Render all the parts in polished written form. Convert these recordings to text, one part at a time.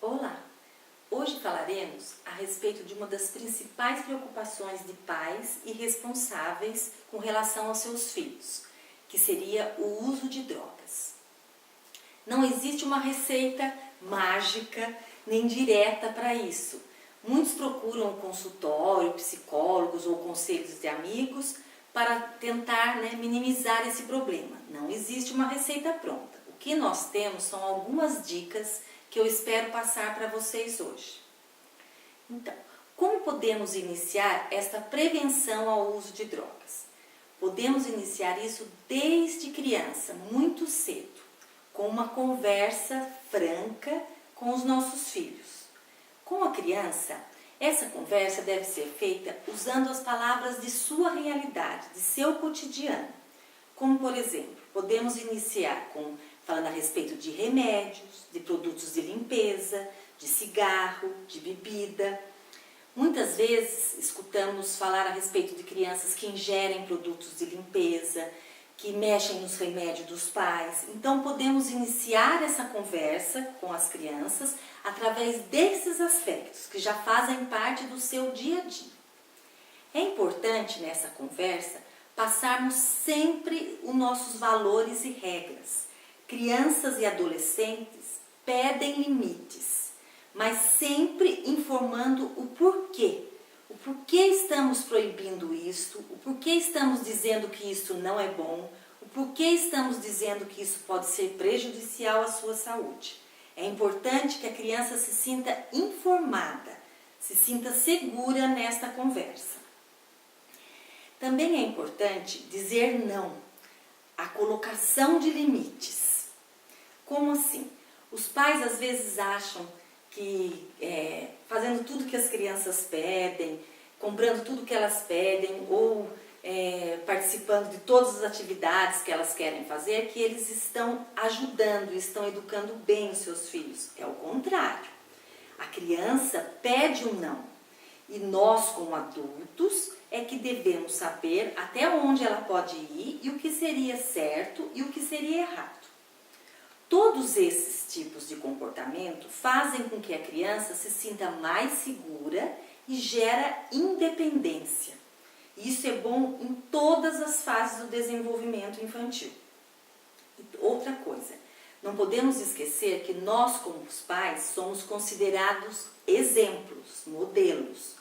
Olá! Hoje falaremos a respeito de uma das principais preocupações de pais e responsáveis com relação aos seus filhos, que seria o uso de drogas. Não existe uma receita mágica nem direta para isso. Muitos procuram consultório, psicólogos ou conselhos de amigos para tentar minimizar esse problema. Não existe uma receita pronta. O que nós temos são algumas dicas que eu espero passar para vocês hoje. Então, como podemos iniciar esta prevenção ao uso de drogas? Podemos iniciar isso desde criança, muito cedo, com uma conversa franca com os nossos filhos. Com a criança, essa conversa deve ser feita usando as palavras de sua realidade, de seu cotidiano. Como, por exemplo, podemos iniciar falando a respeito de remédios, de produtos de limpeza, de cigarro, de bebida. Muitas vezes escutamos falar a respeito de crianças que ingerem produtos de limpeza, que mexem nos remédios dos pais. Então podemos iniciar essa conversa com as crianças através desses aspectos que já fazem parte do seu dia a dia. É importante nessa conversa passarmos sempre os nossos valores e regras. Crianças e adolescentes pedem limites, mas sempre informando o porquê. O porquê estamos proibindo isso, o porquê estamos dizendo que isso não é bom, o porquê estamos dizendo que isso pode ser prejudicial à sua saúde. É importante que a criança se sinta informada, se sinta segura nesta conversa. Também é importante dizer não, a colocação de limites. Como assim? Os pais às vezes acham que fazendo tudo que as crianças pedem, comprando tudo que elas pedem ou participando de todas as atividades que elas querem fazer, que eles estão ajudando, estão educando bem os seus filhos. É o contrário. A criança pede um não. E nós, como adultos, é que devemos saber até onde ela pode ir e o que seria certo e o que seria errado. Todos esses tipos de comportamento fazem com que a criança se sinta mais segura e gera independência. Isso é bom em todas as fases do desenvolvimento infantil. E outra coisa, não podemos esquecer que nós, como os pais, somos considerados exemplos, modelos.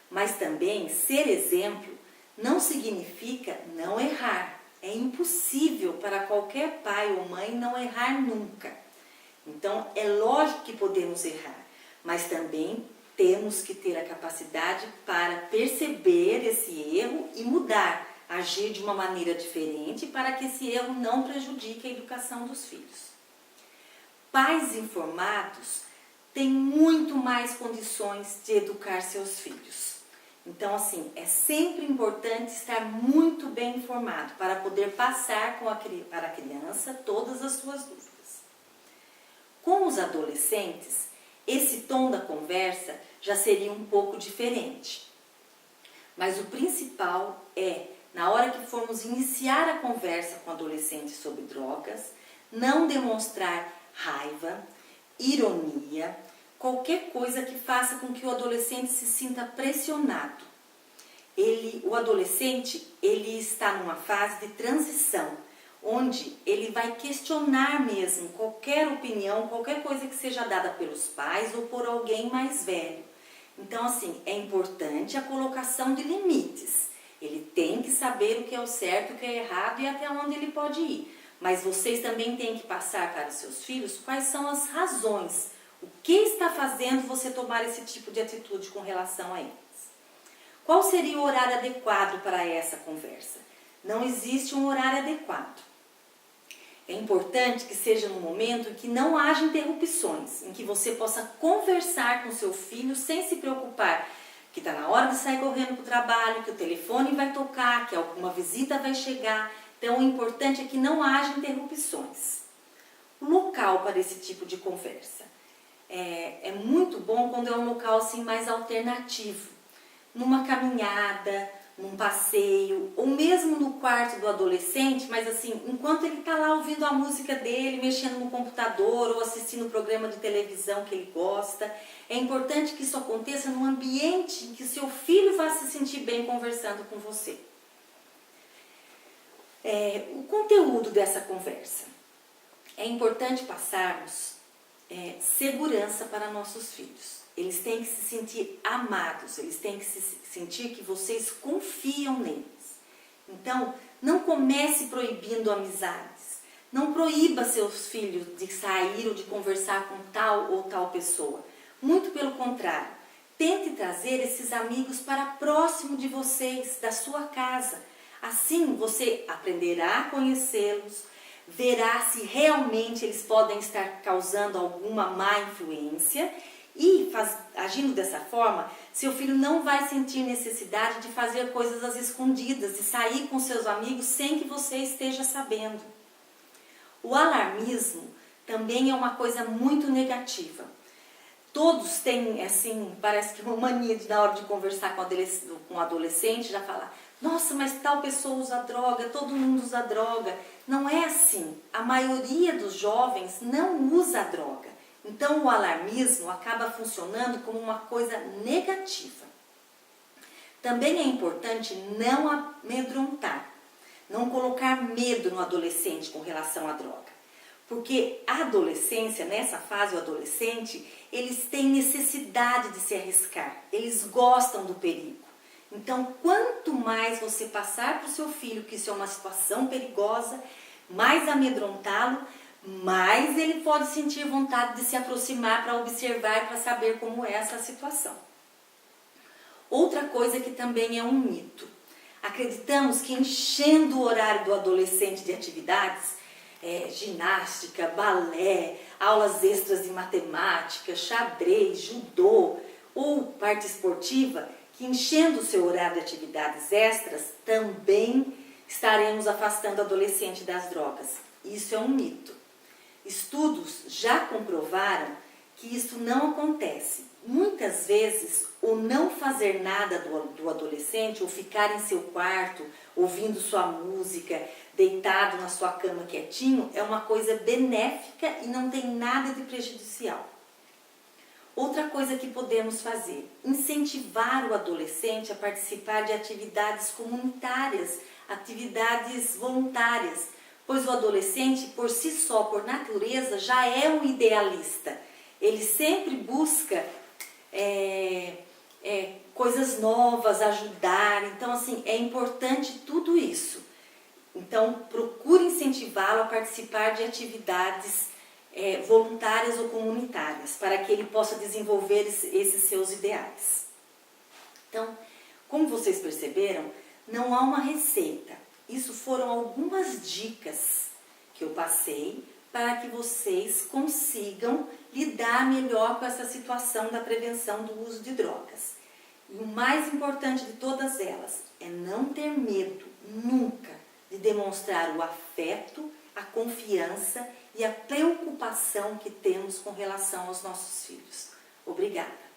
Mas também ser exemplo não significa não errar. É impossível para qualquer pai ou mãe não errar nunca. Então, é lógico que podemos errar, mas também temos que ter a capacidade para perceber esse erro e mudar, agir de uma maneira diferente para que esse erro não prejudique a educação dos filhos. Pais informados têm muito mais condições de educar seus filhos. Então, assim, é sempre importante estar muito bem informado para poder passar para a criança todas as suas dúvidas. Com os adolescentes, esse tom da conversa já seria um pouco diferente. Mas o principal é, na hora que formos iniciar a conversa com adolescentes sobre drogas, não demonstrar raiva, ironia, qualquer coisa que faça com que o adolescente se sinta pressionado. O adolescente está numa fase de transição, onde ele vai questionar mesmo qualquer opinião, qualquer coisa que seja dada pelos pais ou por alguém mais velho. Então, assim, é importante a colocação de limites. Ele tem que saber o que é o certo, o que é errado e até onde ele pode ir. Mas vocês também têm que passar para os seus filhos quais são as razões. O que está fazendo você tomar esse tipo de atitude com relação a eles? Qual seria o horário adequado para essa conversa? Não existe um horário adequado. É importante que seja num momento em que não haja interrupções, em que você possa conversar com seu filho sem se preocupar que está na hora de sair correndo para o trabalho, que o telefone vai tocar, que alguma visita vai chegar. Então, o importante é que não haja interrupções. O local para esse tipo de conversa é muito bom quando é um local assim mais alternativo, numa caminhada, num passeio, ou mesmo no quarto do adolescente, mas assim, enquanto ele está lá ouvindo a música dele, mexendo no computador ou assistindo o programa de televisão que ele gosta, é importante que isso aconteça num ambiente em que seu filho vá se sentir bem conversando com você. O conteúdo dessa conversa. É importante passarmos segurança para nossos filhos. Eles têm que se sentir amados, eles têm que se sentir que vocês confiam neles. Então, não comece proibindo amizades. Não proíba seus filhos de sair ou de conversar com tal ou tal pessoa. Muito pelo contrário, tente trazer esses amigos para próximo de vocês, da sua casa. Assim, você aprenderá a conhecê-los, verá se realmente eles podem estar causando alguma má influência e, agindo dessa forma, seu filho não vai sentir necessidade de fazer coisas às escondidas, de sair com seus amigos sem que você esteja sabendo. O alarmismo também é uma coisa muito negativa. Todos têm, assim, parece que uma mania de, na hora de conversar com o adolescente, já falar: nossa, mas tal pessoa usa droga, todo mundo usa droga. Não é assim. A maioria dos jovens não usa droga. Então, o alarmismo acaba funcionando como uma coisa negativa. Também é importante não amedrontar, não colocar medo no adolescente com relação à droga. Porque a adolescência, nessa fase, o adolescente, eles têm necessidade de se arriscar, eles gostam do perigo. Então, quanto mais você passar para o seu filho que isso é uma situação perigosa, mais amedrontá-lo, mais ele pode sentir vontade de se aproximar para observar, para saber como é essa situação. Outra coisa que também é um mito. Acreditamos que enchendo o horário do adolescente de atividades, ginástica, balé, aulas extras de matemática, xadrez, judô ou parte esportiva, que enchendo o seu horário de atividades extras, também estaremos afastando o adolescente das drogas. Isso é um mito. Estudos já comprovaram que isso não acontece. Muitas vezes, o não fazer nada do adolescente, ou ficar em seu quarto, ouvindo sua música, deitado na sua cama quietinho, é uma coisa benéfica e não tem nada de prejudicial. Outra coisa que podemos fazer, incentivar o adolescente a participar de atividades comunitárias, atividades voluntárias, pois o adolescente, por si só, por natureza, já é um idealista. Ele sempre busca coisas novas, ajudar. Então, assim, é importante tudo isso. Então, procure incentivá-lo a participar de atividades voluntárias ou comunitárias, para que ele possa desenvolver esses seus ideais. Então, como vocês perceberam, não há uma receita. Isso foram algumas dicas que eu passei para que vocês consigam lidar melhor com essa situação da prevenção do uso de drogas. E o mais importante de todas elas é não ter medo, nunca, de demonstrar o afeto, a confiança e a preocupação que temos com relação aos nossos filhos. Obrigada.